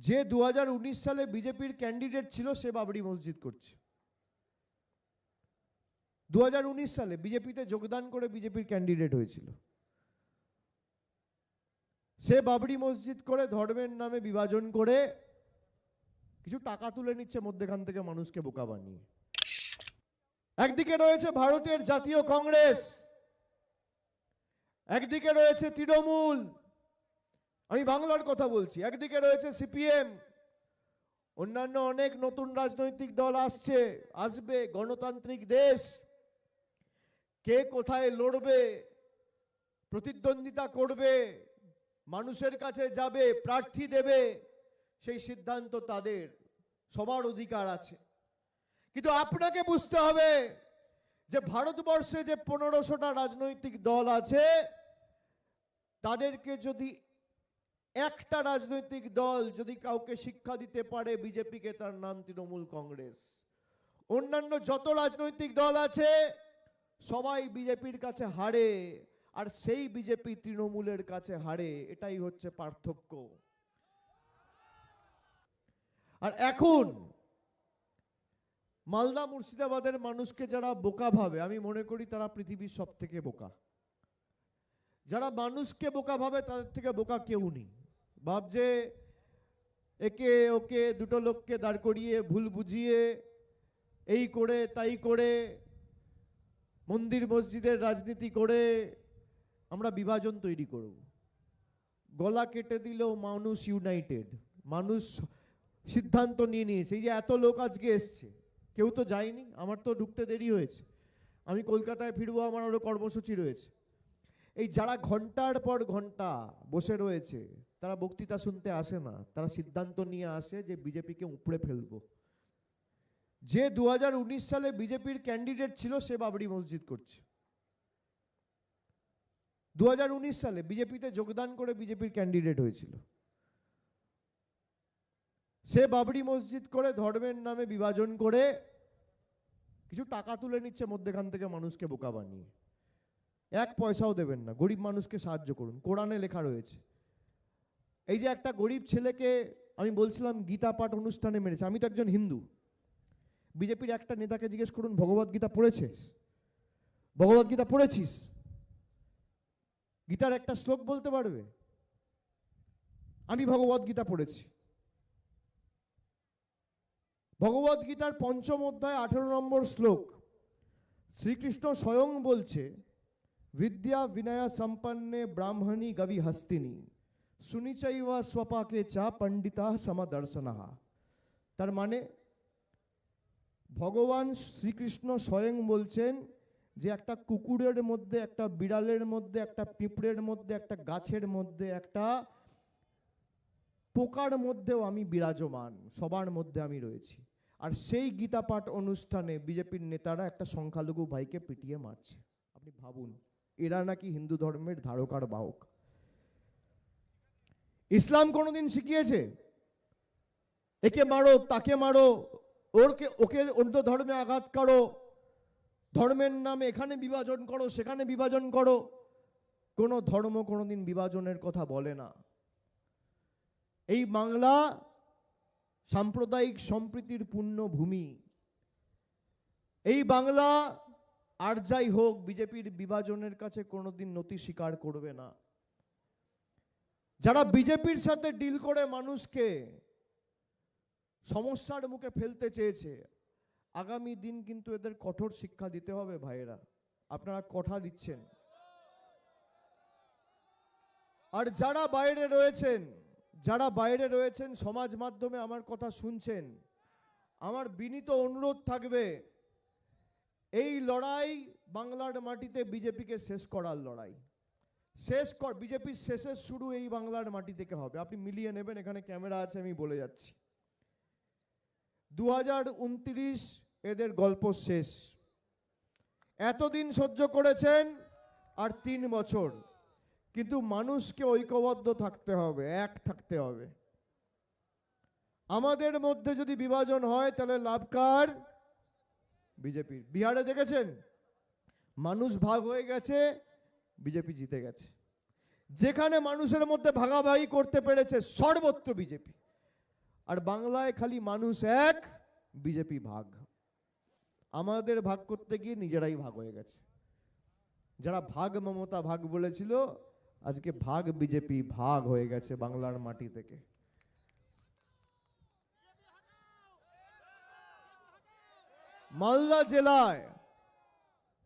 যে 2019 সালে বিজেপির ক্যান্ডিডেট ছিল সে বাবরি মসজিদ করছে। 2019 সালে বিজেপিতে যোগদান করে বিজেপির ক্যান্ডিডেট হয়েছিল। সে বাবরি মসজিদ করে ধর্মের নামে বিভাজন করে কিছু টাকা তুলে নিচ্ছে মধ্যখান থেকে মানুষকে বোকা বানিয়ে। একদিকে রয়েছে ভারতের জাতীয় কংগ্রেস, একদিকে রয়েছে তৃণমূল, আমি বাংলার কথা বলছি, একদিকে রয়েছে সিপিএম, অন্যান্য অনেক নতুন রাজনৈতিক দল আসবে, গণতান্ত্রিক দেশ। কে কোথায় লড়বে, প্রতিদ্বন্দ্বিতা করবে, মানুষের কাছে যাবে, প্রার্থী দেবে, সেই সিদ্ধান্ত তাদের, সবার অধিকার আছে। কিন্তু আপনাকে বুঝতে হবে যে ভারতবর্ষে যে 1500টা রাজনৈতিক দল আছে, তাদেরকে যদি একটা রাজনৈতিক দল যদি কাউকে শিক্ষা দিতে পারে বিজেপিকে, তার নাম তৃণমূল কংগ্রেস। অন্যান্য যত রাজনৈতিক দল আছে সবাই বিজেপির কাছে হারে, আর সেই বিজেপি তৃণমূলের কাছে হারে। এটাই হচ্ছে পার্থক্য। আর এখন মালদা মুর্শিদাবাদের মানুষকে যারা বোকা ভাবে, আমি মনে করি তারা পৃথিবীর সব থেকে বোকা। যারা মানুষকে বোকা ভাবে তাদের থেকে বোকা কেউ নেই। ভাবছে একে ওকে দুটো লোককে দাঁড় করিয়ে ভুল বুঝিয়ে এই করে তাই করে মন্দির মসজিদের রাজনীতি করে আমরা বিভাজন তৈরি করব। গলা কেটে দিলেও মানুষ ইউনাইটেড, মানুষ সিদ্ধান্ত নিয়ে নিয়েছে। এই যে এত লোক আজকে এসছে, কেউ তো যায়নি, আমার তো ঢুকতে দেরি হয়েছে, আমি কলকাতায় ফিরবো, আমার আরো কর্মসূচি রয়েছে। এই যারা ঘন্টার পর ঘন্টা বসে রয়েছে তারা বক্তৃতা শুনতে আসে না, তারা সিদ্ধান্ত নিয়ে আসে যে বিজেপিকে উপড়ে ফেলবো। যে 2019 সালে বিজেপির ক্যান্ডিডেট ছিল সে বাবরি মসজিদ করছে। 2019 সালে বিজেপিতে যোগদান করে বিজেপির ক্যান্ডিডেট হয়েছিল। সে বাবরি মসজিদ করে ধর্মের নামে বিভাজন করে কিছু টাকা তুলে নিচ্ছে মধ্যখান থেকে মানুষকে বোকা বানিয়ে। এক পয়সাও দেবেন না, গরিব মানুষকে সাহায্য করুন। কোরআনে লেখা রয়েছে। এই যে একটা গরিব ছেলেকে আমি বলছিলাম গীতা পাঠ অনুষ্ঠানে মেরেছে, আমি তো একজন হিন্দু। বিজেপির একটা নেতাকে জিজ্ঞেস করুন ভগবত গীতা পড়েছিস? ভগবত গীতা পড়েছিস? গীতার একটা শ্লোক বলতে পারবে? আমি ভগবত গীতা পড়েছি। ভগবত গীতার 5ম অধ্যায় 18 নম্বর শ্লোক শ্রীকৃষ্ণ স্বয়ং বলছে, বিদ্যা বিনয়া সম্পন্নে ব্রাহ্মণী গবি হস্তিনী সুনিচৈবা স্বপাকে চা পণ্ডিতা সমদর্শনাহা। তার মানে ভগবান শ্রীকৃষ্ণ স্বয়ং বলছেন যে একটা কুকুরের মধ্যে, একটা বিড়ালের মধ্যে, একটা পিঁপড়ের মধ্যে, একটা গাছের মধ্যে, একটা পোকার মধ্যেও আমি বিরাজমান, সবার মধ্যে আমি রয়েছি। আর সেই গীতা পাঠ অনুষ্ঠানে বিজেপির নেতারা একটা সংখ্যালঘু ভাইকে পিটিয়ে মারছে। আপনি ভাবুন, এরা নাকি হিন্দু ধর্মের ধারকার বাহক। ইসলাম কোনোদিন শিখিয়েছে একে মারো তাকে মারো, ওকে অন্য ধর্মে আঘাত করো, ধর্মের নামে এখানে বিভাজন করো সেখানে বিভাজন করো? কোনো ধর্ম কোনোদিন বিভাজনের কথা বলে না। এই বাংলা সাম্প্রদায়িক সম্প্রীতির পূর্ণ ভূমি। এই বাংলা আর যাই হোক বিজেপির বিভাজনের কাছে কোনোদিন নতি স্বীকার করবে না। যারা বিজেপির সাথে ডিল করে মানুষকে সমস্যার মুখে ফেলতে চেয়েছে, আগামী দিন কিন্তু এদের কঠোর শিক্ষা দিতে হবে। ভাইয়েরা, আপনারা কথা দিচ্ছেন। আর যারা বাইরে রয়েছেন সমাজ মাধ্যমে আমার কথা শুনছেন, আমার বিনীত অনুরোধ থাকবে, এই লড়াই বাংলার মাটিতে বিজেপিকে শেষ করার লড়াই। বিজেপির শেষের শুরু এই বাংলার মাটি থেকে হবে। আপনি মিলিয়ে নেবেন, এখানে ক্যামেরা আছে, আমি বলে যাচ্ছি। 2029 এদের গল্প শেষ। এতদিন সহ্য করেছেন আর 3 বছর, কিন্তু মানুষকে ঐক্যবদ্ধ থাকতে হবে, এক থাকতে হবে। আমাদের মধ্যে যদি বিভাজন হয় তাহলে লাভ কার? বিজেপির। বিহারে দেখেছেন মানুষ ভাগ হয়ে গেছে, বিজেপি জিতে গেছে। যেখানে মানুষের মধ্যে ভাগাভাগি করতে পেরেছে সর্বত্র বিজেপি। আর বাংলায় খালি মানুষ এক, বিজেপি ভাগ। আমাদের ভাগ করতে গিয়ে নিজেরাই ভাগ হয়ে গেছে। যারা ভাগ মমতা ভাগ বলেছিল, আজকে ভাগ বিজেপি ভাগ হয়ে গেছে বাংলার মাটি থেকে।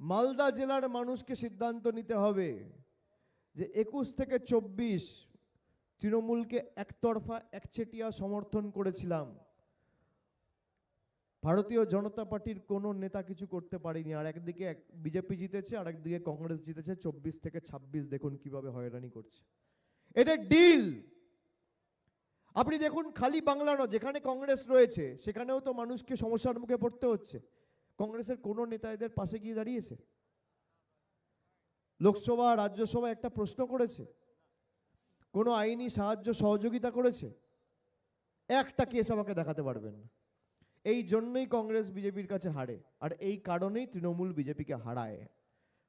মালদা জেলার মানুষকে সিদ্ধান্ত নিতে হবে যে 21 থেকে 24 তৃণমূলকে একতরফা একচেটিয়া সমর্থন করেছিলাম। ভারতীয় জনতা পার্টির কোনো নেতা কিছু করতে পারেনি। আর একদিকে বিজেপি জিতেছে, আর একদিকে কংগ্রেস জিতেছে। 24 থেকে 26 দেখুন কিভাবে হয়রানি করছে এদের ডিল। আপনি দেখুন খালি বাংলা নয়, যেখানে কংগ্রেস রয়েছে সেখানেও তো মানুষকে সমস্যার মুখে পড়তে হচ্ছে। কংগ্রেসের কোন নেতা এদের পাশে গিয়ে দাঁড়িয়েছে? লোকসভা রাজ্যসভা একটা প্রশ্ন করেছে? কোনো আইনি সাহায্য সহযোগিতা করেছে? একটা কেস আমাকে দেখাতে পারবেন না। এই জন্যই কংগ্রেস বিজেপির কাছে হারে, আর এই কারণেই তৃণমূল বিজেপিকে হারায়।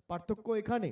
পার্থক্য এখানে।